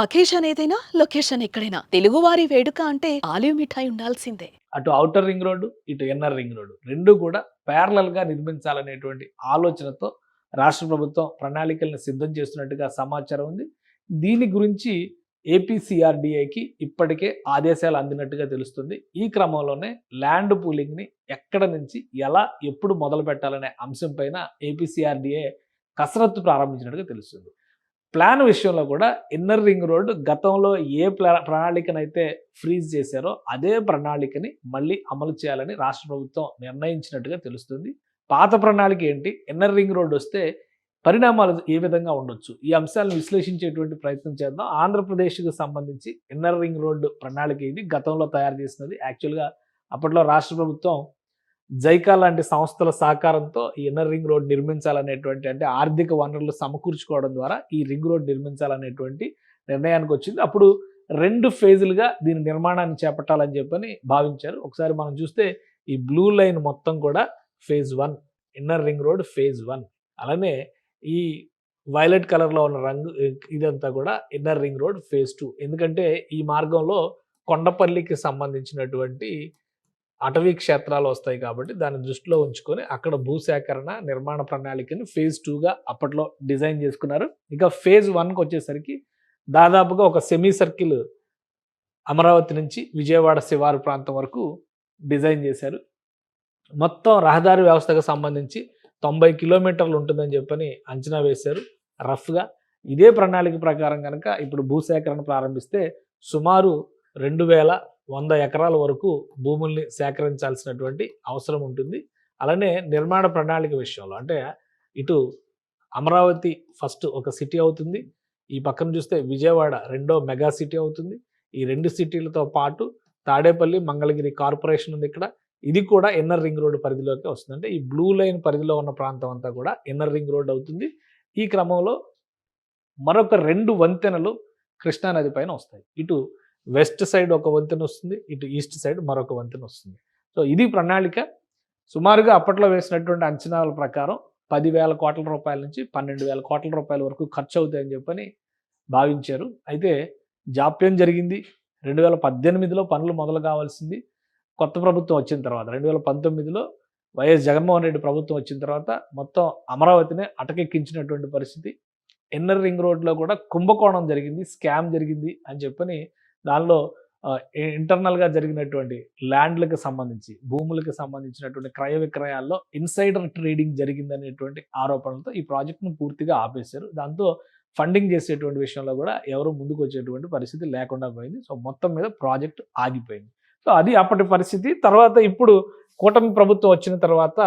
Occasion ఏదైనా location ఎక్కడైనా తెలుగువారి వేడుక అంటే ఆలివ్ మిఠాయి ఉండాల్సిందే. అటు ఔటర్ రింగ్ రోడ్డు, ఇటు ఇన్నర్ రింగ్ రోడ్డు 2 కూడా ప్యారలల్‌గా నిర్మించాలనేటువంటి ఆలోచనతో రాష్ట్ర ప్రభుత్వం ప్రణాళికలను సిద్ధం చేస్తున్నట్టుగా సమాచారం ఉంది. దీని గురించి ఏపీసీఆర్‌డీఏకి ఇప్పటికే ఆదేశాలు అందినట్టుగా తెలుస్తుంది. ఈ క్రమంలోనే ల్యాండ్ పూలింగ్‌ని ఎక్కడ నుంచి, ఎలా, ఎప్పుడు మొదలుపెట్టాలనే అంశం పైన ఏపీసీఆర్‌డీఏ కసరత్తు ప్రారంభించినట్టుగా తెలుస్తుంది. ప్లాన్ విషయంలో కూడా ఇన్నర్ రింగ్ రోడ్ గతంలో ఏ ప్రణాళికనైతే ఫ్రీజ్ చేశారో అదే ప్రణాళికని మళ్ళీ అమలు చేయాలని రాష్ట్ర ప్రభుత్వం నిర్ణయించినట్టుగా తెలుస్తుంది. పాత ప్రణాళిక ఏంటి, ఇన్నర్ రింగ్ రోడ్ వస్తే పరిణామాలు ఏ విధంగా ఉండొచ్చు, ఈ అంశాలను విశ్లేషించేటువంటి ప్రయత్నం చేద్దాం. ఆంధ్రప్రదేశ్కి సంబంధించి ఇన్నర్ రింగ్ రోడ్ ప్రణాళిక ఇది గతంలో తయారు చేసినది. యాక్చువల్గా అప్పట్లో రాష్ట్ర ప్రభుత్వం జైకా లాంటి సంస్థల సహకారంతో ఈ ఇన్నర్ రింగ్ రోడ్ నిర్మించాలనేటువంటి, అంటే ఆర్థిక వనరులు సమకూర్చుకోవడం ద్వారా ఈ రింగ్ రోడ్ నిర్మించాలనేటువంటి నిర్ణయానికి వచ్చింది. అప్పుడు 2 ఫేజులుగా దీని నిర్మాణాన్ని చేపట్టాలని చెప్పని భావించారు. ఒకసారి మనం చూస్తే ఈ బ్లూ లైన్ మొత్తం కూడా phase 1 inner ring road phase 1, అలానే ఈ వైలెట్ కలర్లో ఉన్న రంగు ఇదంతా కూడా ఇన్నర్ రింగ్ రోడ్ ఫేజ్ 2. ఎందుకంటే ఈ మార్గంలో కొండపల్లికి సంబంధించినటువంటి అటవీ క్షేత్రాలు వస్తాయి కాబట్టి దాన్ని దృష్టిలో ఉంచుకొని అక్కడ భూసేకరణ నిర్మాణ ప్రణాళికని ఫేజ్ 2గా అప్పట్లో డిజైన్ చేసుకున్నారు. ఇక ఫేజ్ 1కి వచ్చేసరికి దాదాపుగా ఒక సెమీ సర్కిల్ అమరావతి నుంచి విజయవాడ శివారు ప్రాంతం వరకు డిజైన్ చేశారు. మొత్తం రహదారి వ్యవస్థకు సంబంధించి 90 కిలోమీటర్లు ఉంటుందని చెప్పని అంచనా వేశారు రఫ్గా. ఇదే ప్రణాళిక ప్రకారం కనుక ఇప్పుడు భూసేకరణ ప్రారంభిస్తే సుమారు 2100 ఎకరాల వరకు భూముల్ని సేకరించాల్సినటువంటి అవసరం ఉంటుంది. అలానే నిర్మాణ ప్రణాళిక విషయంలో అంటే ఇటు అమరావతి ఫస్ట్ ఒక సిటీ అవుతుంది, ఈ పక్కన చూస్తే విజయవాడ రెండో మెగా సిటీ అవుతుంది. ఈ 2 సిటీలతో పాటు తాడేపల్లి మంగళగిరి కార్పొరేషన్ ఉంది ఇక్కడ, ఇది కూడా ఇన్నర్ రింగ్ రోడ్ పరిధిలోకి వస్తుంది. అంటే ఈ బ్లూ లైన్ పరిధిలో ఉన్న ప్రాంతం అంతా కూడా ఇన్నర్ రింగ్ రోడ్ అవుతుంది. ఈ క్రమంలో మరొక 2 వంతెనలు కృష్ణానది పైన వస్తాయి. ఇటు వెస్ట్ సైడ్ ఒక వంతెన వస్తుంది, ఇటు ఈస్ట్ సైడ్ మరొక వంతెన వస్తుంది. సో ఇది ప్రణాళిక. సుమారుగా అప్పట్లో వేసినటువంటి అంచనాల ప్రకారం 10,000 కోట్ల రూపాయల నుంచి 12,000 కోట్ల రూపాయల వరకు ఖర్చు అవుతాయని చెప్పని భావించారు. అయితే జాప్యం జరిగింది. 2018లో పనులు మొదలు కావాల్సింది. కొత్త ప్రభుత్వం వచ్చిన తర్వాత 2019లో వైఎస్ జగన్మోహన్ రెడ్డి ప్రభుత్వం వచ్చిన తర్వాత మొత్తం అమరావతినే అటకెక్కించినటువంటి పరిస్థితి. ఇన్నర్ రింగ్ రోడ్లో కూడా కుంభకోణం జరిగింది, స్కామ్ జరిగింది అని చెప్పని దానిలో ఇంటర్నల్గా జరిగినటువంటి ల్యాండ్లకు సంబంధించి, భూములకు సంబంధించినటువంటి క్రయ విక్రయాల్లో ఇన్సైడర్ ట్రేడింగ్ జరిగిందనేటువంటి ఆరోపణలతో ఈ ప్రాజెక్టును పూర్తిగా ఆపేశారు. దాంతో ఫండింగ్ చేసేటువంటి విషయంలో కూడా ఎవరు ముందుకు వచ్చేటువంటి పరిస్థితి లేకుండా పోయింది. సో మొత్తం మీద ప్రాజెక్ట్ ఆగిపోయింది. సో అది అప్పటి పరిస్థితి. తర్వాత ఇప్పుడు కూటమి ప్రభుత్వం వచ్చిన తర్వాత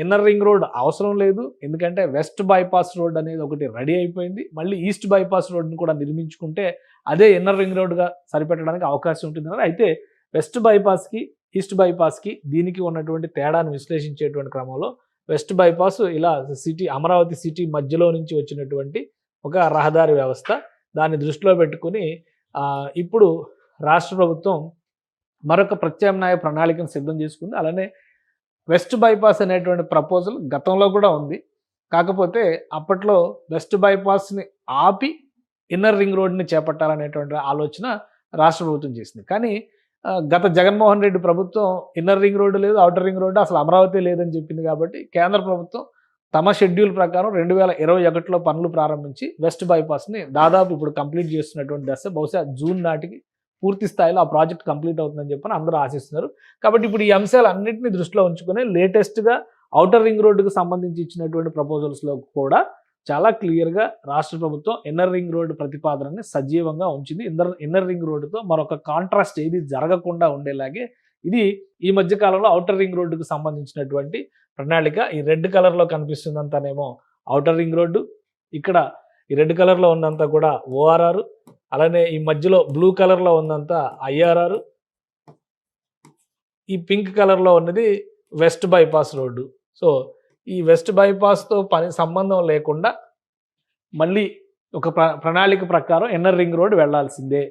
ఇన్నర్ రింగ్ రోడ్ అవసరం లేదు, ఎందుకంటే వెస్ట్ బైపాస్ రోడ్ అనేది ఒకటి రెడీ అయిపోయింది. మళ్ళీ ఈస్ట్ బైపాస్ రోడ్ని కూడా నిర్మించుకుంటే అదే ఇన్నర్ రింగ్ రోడ్గా సరిపెట్టడానికి అవకాశం ఉంటుంది. అయితే వెస్ట్ బైపాస్కి ఈస్ట్ బైపాస్కి దీనికి ఉన్నటువంటి తేడాను విశ్లేషించేటువంటి క్రమంలో వెస్ట్ బైపాస్ ఇలా సిటీ అమరావతి సిటీ మధ్యలో నుంచి వచ్చినటువంటి ఒక రహదారి వ్యవస్థ, దాన్ని దృష్టిలో పెట్టుకుని ఇప్పుడు రాష్ట్ర ప్రభుత్వం మరొక ప్రత్యామ్నాయ ప్రణాళికను సిద్ధం చేసుకుంది. అలానే వెస్ట్ బైపాస్ అనేటువంటి ప్రపోజల్ గతంలో కూడా ఉంది. కాకపోతే అప్పట్లో వెస్ట్ బైపాస్ని ఆపి ఇన్నర్ రింగ్ రోడ్ని చేపట్టాలనేటువంటి ఆలోచన రాష్ట్ర ప్రభుత్వం చేసింది. కానీ గత జగన్మోహన్ రెడ్డి ప్రభుత్వం ఇన్నర్ రింగ్ రోడ్డు లేదు, ఔటర్ రింగ్ రోడ్డు అసలు అమరావతి లేదని చెప్పింది. కాబట్టి కేంద్ర ప్రభుత్వం తమ షెడ్యూల్ ప్రకారం 2021లో పనులు ప్రారంభించి వెస్ట్ బైపాస్ని దాదాపు ఇప్పుడు కంప్లీట్ చేస్తున్నటువంటి దశ. బహుశా జూన్ నాటికి పూర్తి స్థాయిలో ఆ ప్రాజెక్ట్ కంప్లీట్ అవుతుందని చెప్పని అందరూ ఆశిస్తున్నారు. కాబట్టి ఇప్పుడు ఈ అంశాలన్నింటినీ దృష్టిలో ఉంచుకొని లేటెస్ట్గా ఔటర్ రింగ్ రోడ్డుకు సంబంధించి ఇచ్చినటువంటి ప్రపోజల్స్లో కూడా చాలా క్లియర్గా రాష్ట్ర ప్రభుత్వం ఇన్నర్ రింగ్ రోడ్డు ప్రతిపాదనని సజీవంగా ఉంచింది. ఇన్నర్ రింగ్ రోడ్డుతో మరొక కాంట్రాస్ట్ ఏది జరగకుండా ఉండేలాగే ఇది ఈ మధ్య కాలంలో ఔటర్ రింగ్ రోడ్డుకు సంబంధించినటువంటి ప్రణాళిక. ఈ రెడ్ కలర్లో కనిపిస్తుందంతానేమో ఔటర్ రింగ్ రోడ్డు, ఇక్కడ ఈ రెడ్ కలర్లో ఉన్నంతా కూడా ఓఆర్ఆర్, అలానే ఈ మధ్యలో బ్లూ కలర్లో ఉన్నంతా ఐఆర్ఆర్, ఈ పింక్ కలర్లో ఉన్నది వెస్ట్ బైపాస్ రోడ్డు. సో ఈ వెస్ట్ బైపాస్తో సంబంధం లేకుండా మళ్ళీ ఒక ప్రణాళిక ప్రకారం ఇన్నర్ రింగ్ రోడ్ వెళ్లాల్సిందే.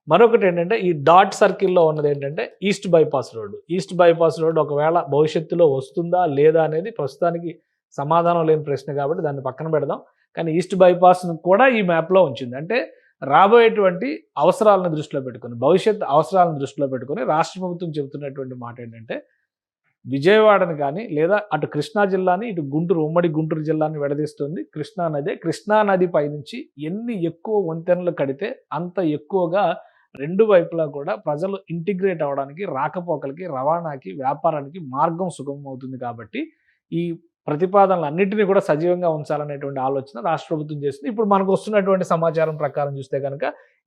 మరొకటి ఏంటంటే ఈ డాట్ సర్కిల్లో ఉన్నది ఏంటంటే east bypass road. East bypass road ఒకవేళ భవిష్యత్తులో వస్తుందా లేదా అనేది ప్రస్తుతానికి సమాధానం లేని ప్రశ్న కాబట్టి దాన్ని పక్కన పెడదాం. కానీ ఈస్ట్ బైపాస్ను కూడా ఈ మ్యాప్లో ఉంచింది. అంటే రాబోయేటువంటి అవసరాలను దృష్టిలో పెట్టుకొని, భవిష్యత్ అవసరాలను దృష్టిలో పెట్టుకొని రాష్ట్ర ప్రభుత్వం చెబుతున్నటువంటి మాట ఏంటంటే, విజయవాడని కానీ లేదా అటు కృష్ణా జిల్లాని ఇటు గుంటూరు ఉమ్మడి గుంటూరు జిల్లాని విడదీస్తుంది కృష్ణా నది. కృష్ణా నది పైనుంచి ఎన్ని ఎక్కువ వంతెనలు కడితే అంత ఎక్కువగా రెండు వైపులా కూడా ప్రజలు ఇంటిగ్రేట్ అవ్వడానికి, రాకపోకలకి, రవాణాకి, వ్యాపారానికి మార్గం సుగమం అవుతుంది. కాబట్టి ఈ ప్రతిపాదనలన్నింటినీ కూడా సజీవంగా ఉంచాలనేటువంటి ఆలోచన రాష్ట్ర ప్రభుత్వం చేస్తుంది. ఇప్పుడు మనకు వస్తున్నటువంటి సమాచారం ప్రకారం చూస్తే కనుక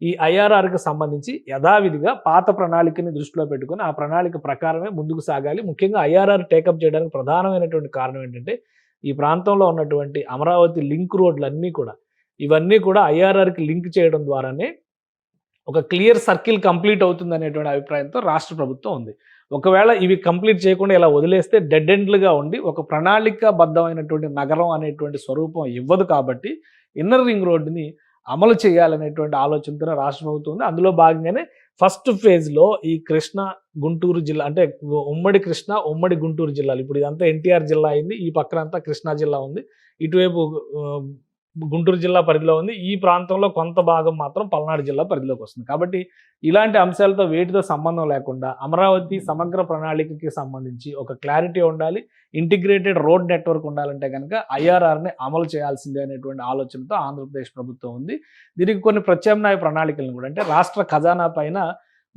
ఈ ఐఆర్ఆర్కి సంబంధించి యథావిధిగా పాత ప్రణాళికని దృష్టిలో పెట్టుకొని ఆ ప్రణాళిక ప్రకారమే ముందుకు సాగాలి. ముఖ్యంగా ఐఆర్ఆర్ టేకప్ చేయడానికి ప్రధానమైనటువంటి కారణం ఏంటంటే, ఈ ప్రాంతంలో ఉన్నటువంటి అమరావతి లింక్ రోడ్లన్నీ కూడా ఇవన్నీ కూడా ఐఆర్ఆర్కి లింక్ చేయడం ద్వారానే ఒక క్లియర్ సర్కిల్ కంప్లీట్ అవుతుంది అనేటువంటి అభిప్రాయంతో రాష్ట్ర ప్రభుత్వం ఉంది. ఒకవేళ ఇవి కంప్లీట్ చేయకుండా ఇలా వదిలేస్తే డెడ్ ఎండ్లుగా ఉండి ఒక ప్రణాళికాబద్ధమైనటువంటి నగరం అనేటువంటి స్వరూపం ఇవ్వదు. కాబట్టి ఇన్నర్ రింగ్ రోడ్డుని అమలు చేయాలనేటువంటి ఆలోచనతో రాష్ట్ర ప్రభుత్వం ఉంది. అందులో భాగంగానే ఫస్ట్ ఫేజ్లో ఈ కృష్ణా గుంటూరు జిల్లా, అంటే ఉమ్మడి కృష్ణా ఉమ్మడి గుంటూరు జిల్లాలు, ఇప్పుడు ఇదంతా ఎన్టీఆర్ జిల్లా అయింది, ఈ పక్కన అంతా కృష్ణా జిల్లా ఉంది, ఇటువైపు గుంటూరు జిల్లా పరిధిలో ఉంది, ఈ ప్రాంతంలో కొంత భాగం మాత్రం పల్నాడు జిల్లా పరిధిలోకి వస్తుంది. కాబట్టి ఇలాంటి అంశాలతో వేటితో సంబంధం లేకుండా అమరావతి సమగ్ర ప్రణాళికకి సంబంధించి ఒక క్లారిటీ ఉండాలి, ఇంటిగ్రేటెడ్ రోడ్ నెట్వర్క్ ఉండాలంటే కనుక ఐఆర్ఆర్ని అమలు చేయాల్సిందే అనేటువంటి ఆలోచనతో ఆంధ్రప్రదేశ్ ప్రభుత్వం ఉంది. దీనికి కొన్ని ప్రత్యామ్నాయ ప్రణాళికలను కూడా, అంటే రాష్ట్ర ఖజానా పైన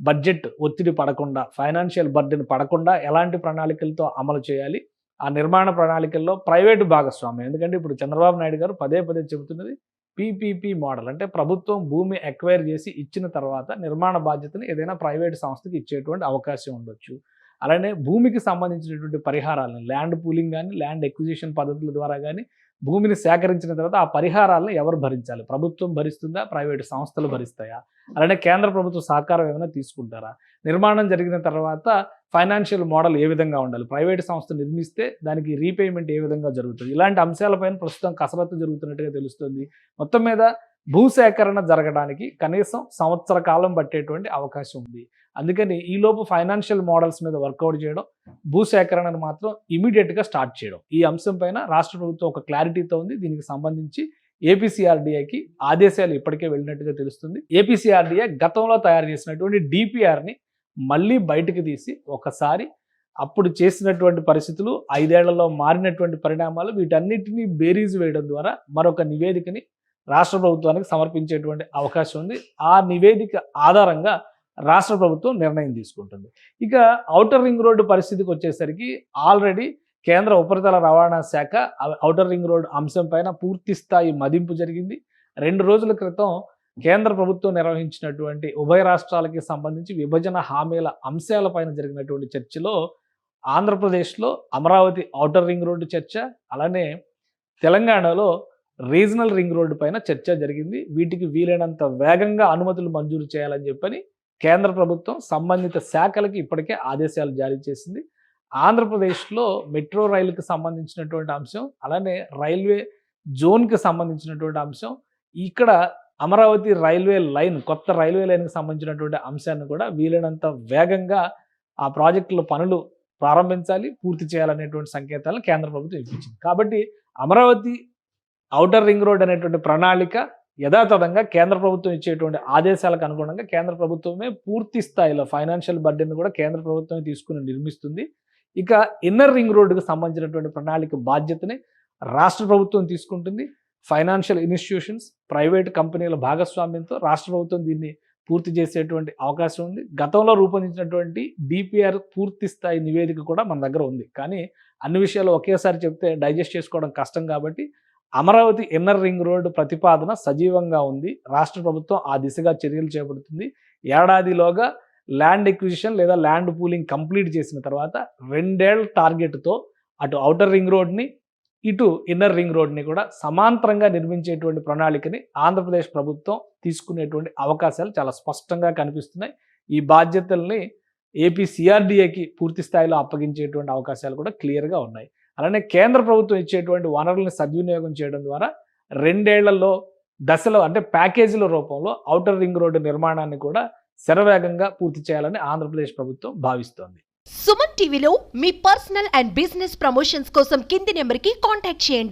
బడ్జెట్ ఒత్తిడి పడకుండా, ఫైనాన్షియల్ బర్డెన్ పడకుండా ఎలాంటి ప్రణాళికలతో అమలు చేయాలి, ఆ నిర్మాణ ప్రణాళికల్లో ప్రైవేటు భాగస్వామ్యం. ఎందుకంటే ఇప్పుడు చంద్రబాబు నాయుడు గారు పదే పదే చెబుతున్నది పీపీపీ మోడల్, అంటే ప్రభుత్వం భూమి ఎక్వైర్ చేసి ఇచ్చిన తర్వాత నిర్మాణ బాధ్యతని ఏదైనా ప్రైవేట్ సంస్థకి ఇచ్చేటువంటి అవకాశం ఉండొచ్చు. అలానే భూమికి సంబంధించినటువంటి పరిహారాలను, ల్యాండ్ పూలింగ్ కానీ ల్యాండ్ ఎక్విజిషన్ పద్ధతుల ద్వారా కానీ భూమిని సేకరించిన తర్వాత ఆ పరిహారాలను ఎవరు భరించాలి? ప్రభుత్వం భరిస్తుందా, ప్రైవేటు సంస్థలు భరిస్తాయా? అలానే కేంద్ర ప్రభుత్వ సహకారం ఏమైనా తీసుకుంటారా? నిర్మాణం జరిగిన తర్వాత ఫైనాన్షియల్ మోడల్ ఏ విధంగా ఉండాలి? ప్రైవేట్ సంస్థ నిర్మిస్తే దానికి రీపేమెంట్ ఏ విధంగా జరుగుతుంది? ఇలాంటి అంశాలపైన ప్రస్తుతం కసరత్తు జరుగుతున్నట్టుగా తెలుస్తుంది. మొత్తం మీద భూసేకరణ జరగడానికి కనీసం సంవత్సర కాలం పట్టేటువంటి అవకాశం ఉంది. అందుకని ఈలోపు ఫైనాన్షియల్ మోడల్స్ మీద వర్కౌట్ చేయడం, భూసేకరణను మాత్రం ఇమీడియట్గా స్టార్ట్ చేయడం, ఈ అంశం పైన రాష్ట్ర ప్రభుత్వం ఒక క్లారిటీతో ఉంది. దీనికి సంబంధించి ఏపీసీఆర్డీఏకి ఆదేశాలు ఇప్పటికే వెళ్ళినట్టుగా తెలుస్తుంది. ఏపీసీఆర్డీఏ గతంలో తయారు చేసినటువంటి డిపిఆర్ని మళ్ళీ బయటకు తీసి ఒకసారి అప్పుడు చేసినటువంటి పరిస్థితులు, 5 ఏళ్లలో మారినటువంటి పరిణామాలు, వీటన్నిటినీ బేరీజు వేయడం ద్వారా మరొక నివేదికని రాష్ట్ర ప్రభుత్వానికి సమర్పించేటువంటి అవకాశం ఉంది. ఆ నివేదిక ఆధారంగా రాష్ట్ర ప్రభుత్వం నిర్ణయం తీసుకుంటుంది. ఇక ఔటర్ రింగ్ రోడ్డు పరిస్థితికి వచ్చేసరికి ఆల్రెడీ కేంద్ర ఉపరితల రవాణా శాఖ ఔటర్ రింగ్ రోడ్ అంశం పైన పూర్తి స్థాయి మదింపు జరిగింది. 2 రోజుల క్రితం కేంద్ర ప్రభుత్వం నిర్వహించినటువంటి ఉభయ రాష్ట్రాలకి సంబంధించి విభజన హామీల అంశాలపైన జరిగినటువంటి చర్చలో ఆంధ్రప్రదేశ్లో అమరావతి ఔటర్ రింగ్ రోడ్డు చర్చ, అలానే తెలంగాణలో రీజనల్ రింగ్ రోడ్డు పైన చర్చ జరిగింది. వీటికి వీలైనంత వేగంగా అనుమతులు మంజూరు చేయాలని చెప్పని కేంద్ర ప్రభుత్వం సంబంధిత శాఖలకి ఇప్పటికే ఆదేశాలు జారీ చేసింది. ఆంధ్రప్రదేశ్లో మెట్రో రైలుకి సంబంధించినటువంటి అంశం, అలానే రైల్వే జోన్కి సంబంధించినటువంటి అంశం, ఇక్కడ అమరావతి రైల్వే లైన్, కొత్త రైల్వే లైన్కి సంబంధించినటువంటి అంశాన్ని కూడా వీలైనంత వేగంగా ఆ ప్రాజెక్టుల పనులు ప్రారంభించాలి, పూర్తి చేయాలనేటువంటి సంకేతాలను కేంద్ర ప్రభుత్వం ఇప్పించింది. కాబట్టి అమరావతి ఔటర్ రింగ్ రోడ్ అనేటువంటి ప్రణాళిక యథాతథంగా కేంద్ర ప్రభుత్వం ఇచ్చేటువంటి ఆదేశాలకు అనుగుణంగా కేంద్ర ప్రభుత్వమే పూర్తి స్థాయిలో ఫైనాన్షియల్ బర్డెన్ కూడా కేంద్ర ప్రభుత్వమే తీసుకుని నిర్మిస్తుంది. ఇక ఇన్నర్ రింగ్ రోడ్డుకు సంబంధించినటువంటి ప్రణాళిక బాధ్యతని రాష్ట్ర ప్రభుత్వం తీసుకుంటుంది. ఫైనాన్షియల్ ఇన్స్టిట్యూషన్స్, ప్రైవేట్ కంపెనీల భాగస్వామ్యంతో రాష్ట్ర ప్రభుత్వం దీన్ని పూర్తి చేసేటువంటి అవకాశం ఉంది. గతంలో రూపొందించినటువంటి డిపిఆర్ పూర్తి స్థాయి నివేదిక కూడా మన దగ్గర ఉంది. కానీ అన్ని విషయాలు ఒకేసారి చెప్తే డైజెస్ట్ చేసుకోవడం కష్టం. కాబట్టి అమరావతి ఇన్నర్ రింగ్ రోడ్డు ప్రతిపాదన సజీవంగా ఉంది. రాష్ట్ర ప్రభుత్వం ఆ దిశగా చర్యలు చేపడుతుంది. ఏడాదిలోగా ల్యాండ్ ఎక్విజిషన్ లేదా ల్యాండ్ పూలింగ్ కంప్లీట్ చేసిన తర్వాత 2 ఏళ్ల టార్గెట్తో అటు ఔటర్ రింగ్ రోడ్ని, ఇటు ఇన్నర్ రింగ్ రోడ్ని కూడా సమాంతరంగా నిర్మించేటువంటి ప్రణాళికని ఆంధ్రప్రదేశ్ ప్రభుత్వం తీసుకునేటువంటి అవకాశాలు చాలా స్పష్టంగా కనిపిస్తున్నాయి. ఈ బాధ్యతల్ని ఏపీసీఆర్డీఏకి పూర్తి స్థాయిలో అప్పగించేటువంటి అవకాశాలు కూడా క్లియర్గా ఉన్నాయి. అలానే కేంద్ర ప్రభుత్వం ఇచ్చేటువంటి వనరుల్ని సద్వినియోగం చేయడం ద్వారా 2 ఏళ్లలో దశలో, అంటే ప్యాకేజీల రూపంలో ఔటర్ రింగ్ రోడ్డు నిర్మాణాన్ని కూడా శరవేగంగా పూర్తి చేయాలని ఆంధ్రప్రదేశ్ ప్రభుత్వం భావిస్తోంది. సుమన్ టీవీలో మీ పర్సనల్ అండ్ బిజినెస్ ప్రమోషన్స్ కోసం కింది నెంబర్కి కాంటాక్ట్ చేయండి.